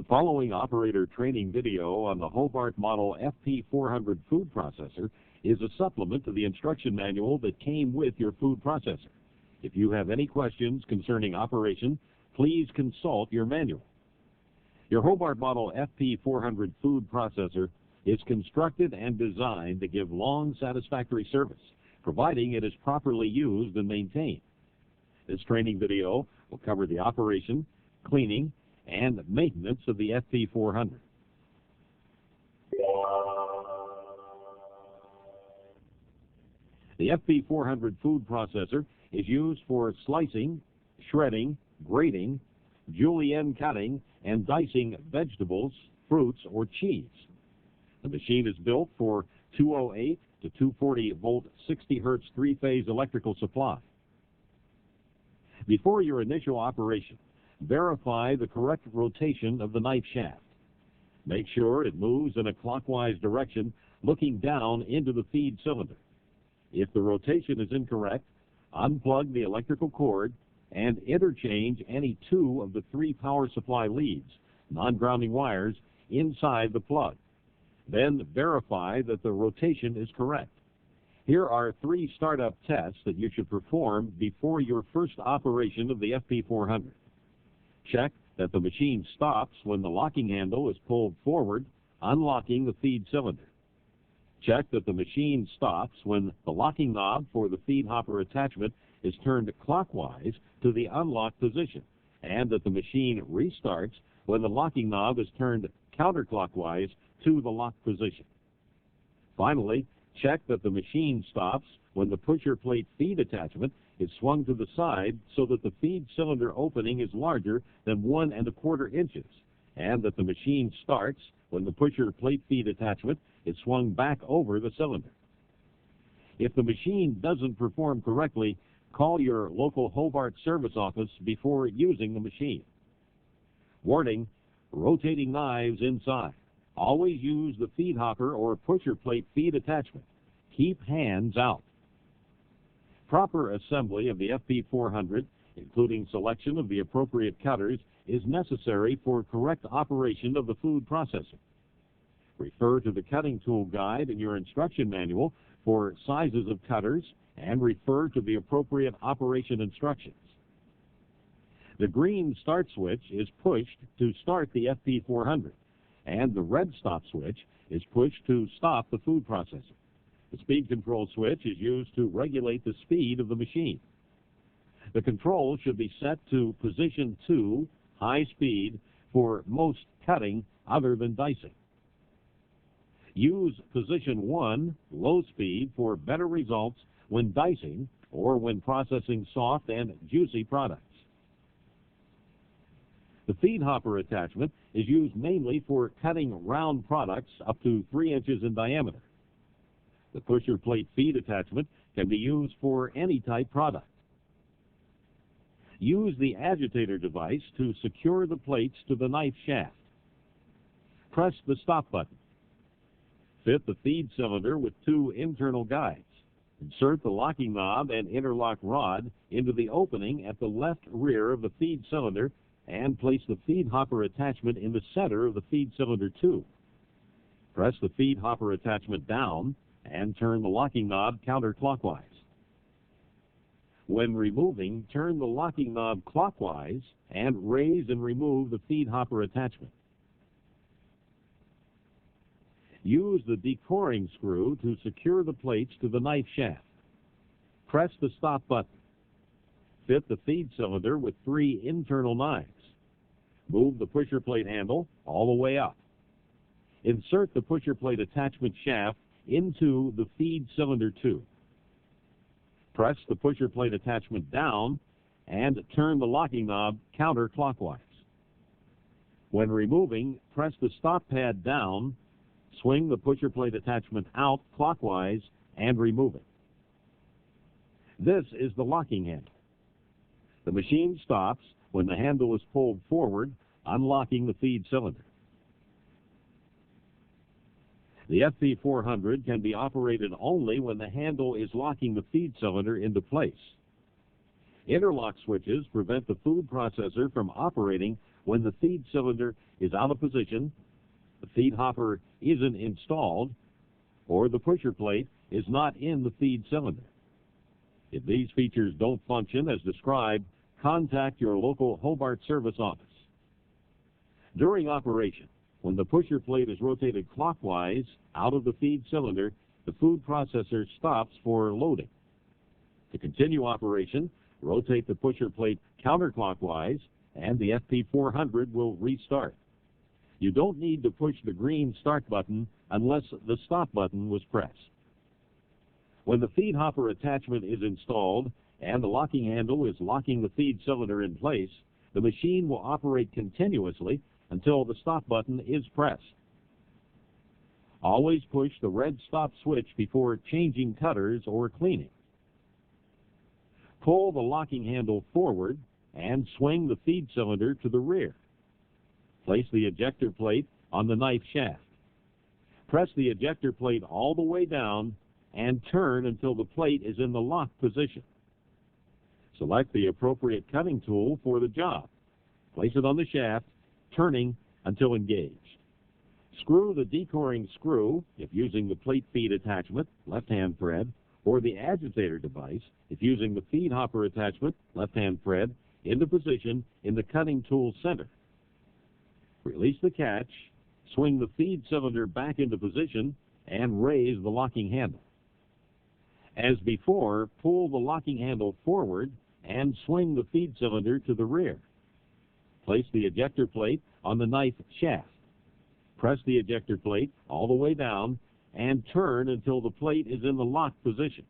The following operator training video on the Hobart model FP400 food processor is a supplement to the instruction manual that came with your food processor. If you have any questions concerning operation, please consult your manual. Your Hobart model FP400 food processor is constructed and designed to give long, satisfactory service, providing it is properly used and maintained. This training video will cover the operation, cleaning, and maintenance of the FP400. The FP400 food processor is used for slicing, shredding, grating, julienne cutting, and dicing vegetables, fruits, or cheese. The machine is built for 208 to 240 volt 60 hertz three-phase electrical supply. Before your initial operation, verify the correct rotation of the knife shaft. Make sure it moves in a clockwise direction, looking down into the feed cylinder. If the rotation is incorrect, unplug the electrical cord and interchange any two of the three power supply leads, non-grounding wires, inside the plug. Then verify that the rotation is correct. Here are three startup tests that you should perform before your first operation of the FP400. Check that the machine stops when the locking handle is pulled forward, unlocking the feed cylinder. Check that the machine stops when the locking knob for the feed hopper attachment is turned clockwise to the unlocked position, and that the machine restarts when the locking knob is turned counterclockwise to the locked position. Finally, check that the machine stops when the pusher plate feed attachment is swung to the side so that the feed cylinder opening is larger than 1 1/4 inches, and that the machine starts when the pusher plate feed attachment is swung back over the cylinder. If the machine doesn't perform correctly, call your local Hobart service office before using the machine. Warning: rotating knives inside. Always use the feed hopper or pusher plate feed attachment. Keep hands out. Proper assembly of the FP400, including selection of the appropriate cutters, is necessary for correct operation of the food processor. Refer to the cutting tool guide in your instruction manual for sizes of cutters and refer to the appropriate operation instructions. The green start switch is pushed to start the FP400, and the red stop switch is pushed to stop the food processor. The speed control switch is used to regulate the speed of the machine. The control should be set to position 2, high speed, for most cutting other than dicing. Use position 1, low speed, for better results when dicing or when processing soft and juicy products. The feed hopper attachment is used mainly for cutting round products up to 3 inches in diameter. The pusher plate feed attachment can be used for any type product. Use the agitator device to secure the plates to the knife shaft. Press the stop button. Fit the feed cylinder with 2 internal guides. Insert the locking knob and interlock rod into the opening at the left rear of the feed cylinder and place the feed hopper attachment in the center of the feed cylinder tube. Press the feed hopper attachment down and turn the locking knob counterclockwise. When removing, turn the locking knob clockwise and raise and remove the feed hopper attachment. Use the decoring screw to secure the plates to the knife shaft. Press the stop button. Fit the feed cylinder with 3 internal knives. Move the pusher plate handle all the way up. Insert the pusher plate attachment shaft into the feed cylinder tube. Press the pusher plate attachment down and turn the locking knob counterclockwise. When removing, press the stop pad down, swing the pusher plate attachment out clockwise, and remove it. This is the locking handle. The machine stops when the handle is pulled forward, unlocking the feed cylinder. The FP400 can be operated only when the handle is locking the feed cylinder into place. Interlock switches prevent the food processor from operating when the feed cylinder is out of position, the feed hopper isn't installed, or the pusher plate is not in the feed cylinder. If these features don't function as described, contact your local Hobart service office. During operation, when the pusher plate is rotated clockwise out of the feed cylinder, the food processor stops for loading. To continue operation, rotate the pusher plate counterclockwise and the FP400 will restart. You don't need to push the green start button unless the stop button was pressed. When the feed hopper attachment is installed and the locking handle is locking the feed cylinder in place, the machine will operate continuously until the stop button is pressed. Always push the red stop switch before changing cutters or cleaning. Pull the locking handle forward and swing the feed cylinder to the rear. Place the ejector plate on the knife shaft. Press the ejector plate all the way down and turn until the plate is in the lock position. Select the appropriate cutting tool for the job. Place it on the shaft, turning until engaged. Screw the decoring screw, if using the plate feed attachment, left-hand thread, or the agitator device, if using the feed hopper attachment, left-hand thread, into position in the cutting tool center. Release the catch, swing the feed cylinder back into position, and raise the locking handle. As before, pull the locking handle forward and swing the feed cylinder to the rear. Place the ejector plate on the knife shaft. Press the ejector plate all the way down and turn until the plate is in the lock position.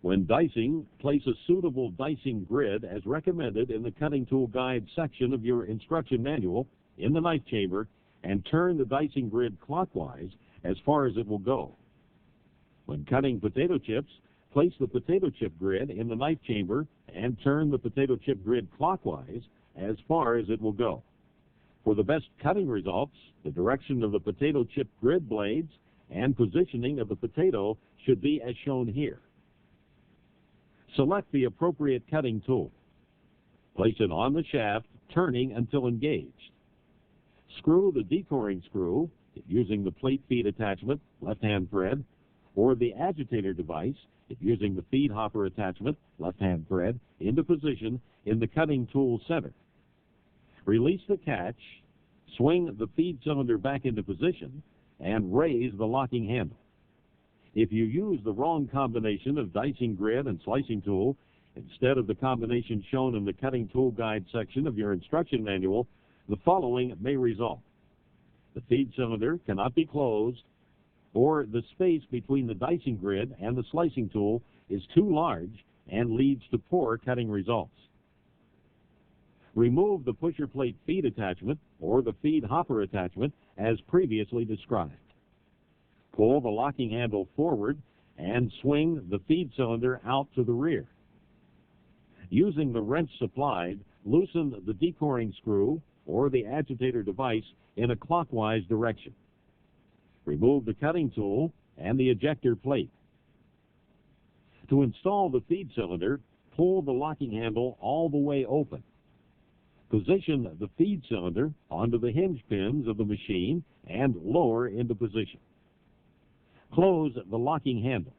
When dicing, place a suitable dicing grid as recommended in the cutting tool guide section of your instruction manual in the knife chamber and turn the dicing grid clockwise as far as it will go. When cutting potato chips, place the potato chip grid in the knife chamber and turn the potato chip grid clockwise as far as it will go. For the best cutting results, the direction of the potato chip grid blades and positioning of the potato should be as shown here. Select the appropriate cutting tool. Place it on the shaft, turning until engaged. Screw the decoring screw, if using the plate feed attachment, left-hand thread, or the agitator device, if using the feed hopper attachment, left-hand thread, into position in the cutting tool center. Release the catch, swing the feed cylinder back into position, and raise the locking handle. If you use the wrong combination of dicing grid and slicing tool instead of the combination shown in the cutting tool guide section of your instruction manual, the following may result. The feed cylinder cannot be closed, or the space between the dicing grid and the slicing tool is too large and leads to poor cutting results. Remove the pusher plate feed attachment or the feed hopper attachment as previously described. Pull the locking handle forward and swing the feed cylinder out to the rear. Using the wrench supplied, loosen the decoring screw or the agitator device in a clockwise direction. Remove the cutting tool and the ejector plate. To install the feed cylinder, pull the locking handle all the way open. Position the feed cylinder onto the hinge pins of the machine and lower into position. Close the locking handle.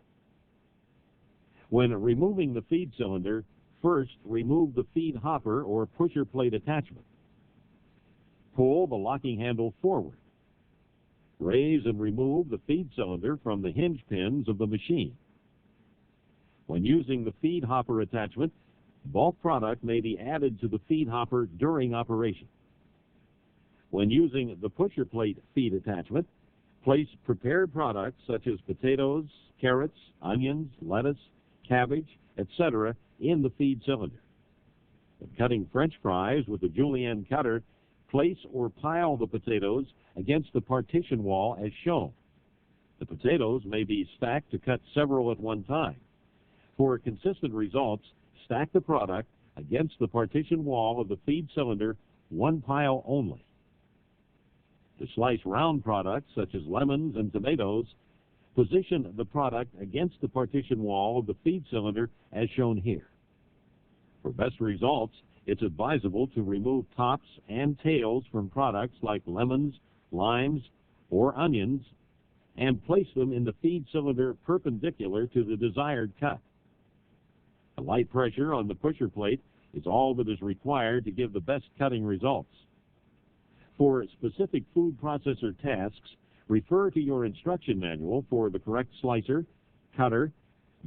When removing the feed cylinder, first remove the feed hopper or pusher plate attachment. Pull the locking handle forward. Raise and remove the feed cylinder from the hinge pins of the machine. When using the feed hopper attachment, bulk product may be added to the feed hopper during operation. When using the pusher plate feed attachment, place prepared products such as potatoes, carrots, onions, lettuce, cabbage, etc. in the feed cylinder. When cutting French fries with the julienne cutter, place or pile the potatoes against the partition wall as shown. The potatoes may be stacked to cut several at one time. For consistent results, stack the product against the partition wall of the feed cylinder, one pile only. To slice round products such as lemons and tomatoes, position the product against the partition wall of the feed cylinder as shown here. For best results, it's advisable to remove tops and tails from products like lemons, limes, or onions and place them in the feed cylinder perpendicular to the desired cut. A light pressure on the pusher plate is all that is required to give the best cutting results. For specific food processor tasks, refer to your instruction manual for the correct slicer, cutter,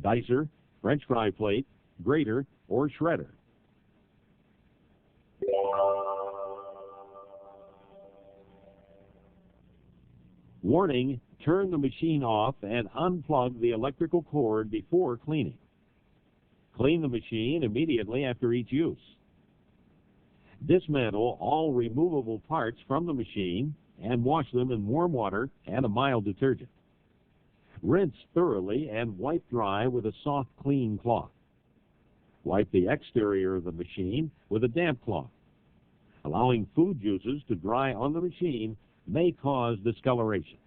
dicer, French fry plate, grater, or shredder. Warning, turn the machine off and unplug the electrical cord before cleaning. Clean the machine immediately after each use. Dismantle all removable parts from the machine and wash them in warm water and a mild detergent. Rinse thoroughly and wipe dry with a soft, clean cloth. Wipe the exterior of the machine with a damp cloth. Allowing food juices to dry on the machine may cause discoloration.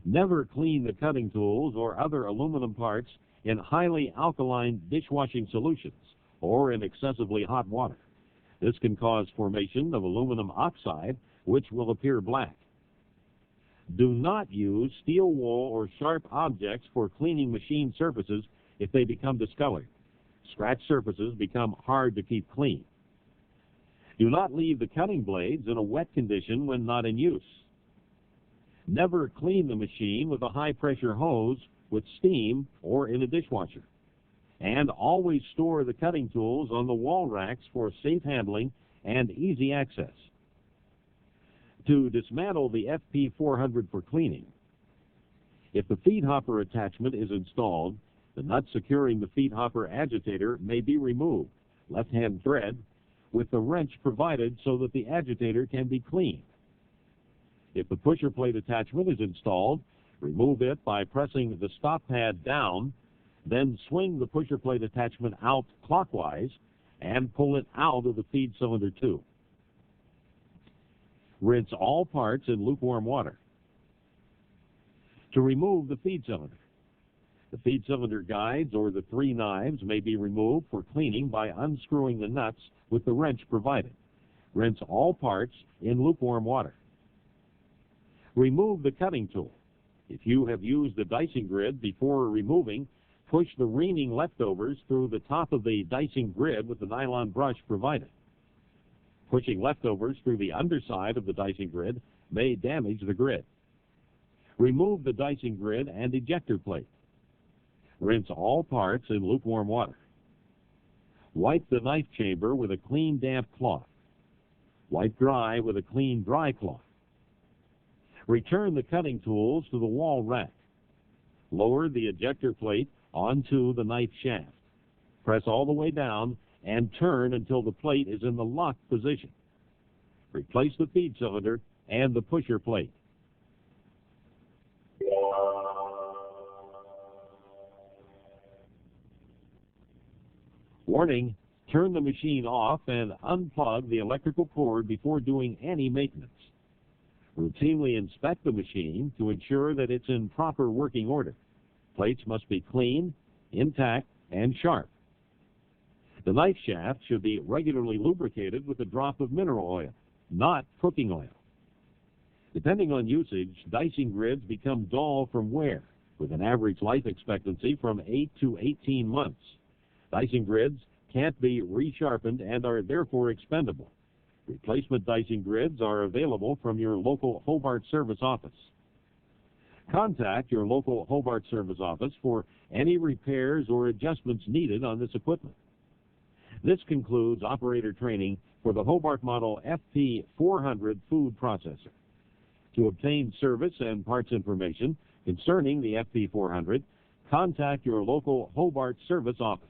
Never clean the cutting tools or other aluminum parts in highly alkaline dishwashing solutions or in excessively hot water. This can cause formation of aluminum oxide, which will appear black. Do not use steel wool or sharp objects for cleaning machine surfaces if they become discolored. Scratched surfaces become hard to keep clean. Do not leave the cutting blades in a wet condition when not in use. Never clean the machine with a high-pressure hose with steam or in a dishwasher. And always store the cutting tools on the wall racks for safe handling and easy access. To dismantle the FP400 for cleaning, if the feed hopper attachment is installed, the nut securing the feed hopper agitator may be removed, left-hand thread, with the wrench provided so that the agitator can be cleaned. If the pusher plate attachment is installed, remove it by pressing the stop pad down, then swing the pusher plate attachment out clockwise and pull it out of the feed cylinder tube. Rinse all parts in lukewarm water. To remove the feed cylinder, the feed cylinder guides or the 3 knives may be removed for cleaning by unscrewing the nuts with the wrench provided. Rinse all parts in lukewarm water. Remove the cutting tool. If you have used the dicing grid before removing, push the reaming leftovers through the top of the dicing grid with the nylon brush provided. Pushing leftovers through the underside of the dicing grid may damage the grid. Remove the dicing grid and ejector plate. Rinse all parts in lukewarm water. Wipe the knife chamber with a clean, damp cloth. Wipe dry with a clean, dry cloth. Return the cutting tools to the wall rack. Lower the ejector plate onto the knife shaft. Press all the way down and turn until the plate is in the locked position. Replace the feed cylinder and the pusher plate. Warning, turn the machine off and unplug the electrical cord before doing any maintenance. Routinely inspect the machine to ensure that it's in proper working order. Plates must be clean, intact, and sharp. The knife shaft should be regularly lubricated with a drop of mineral oil, not cooking oil. Depending on usage, dicing grids become dull from wear, with an average life expectancy from 8 to 18 months. Dicing grids can't be resharpened and are therefore expendable. Replacement dicing grids are available from your local Hobart service office. Contact your local Hobart service office for any repairs or adjustments needed on this equipment. This concludes operator training for the Hobart Model FP400 food processor. To obtain service and parts information concerning the FP400, contact your local Hobart service office.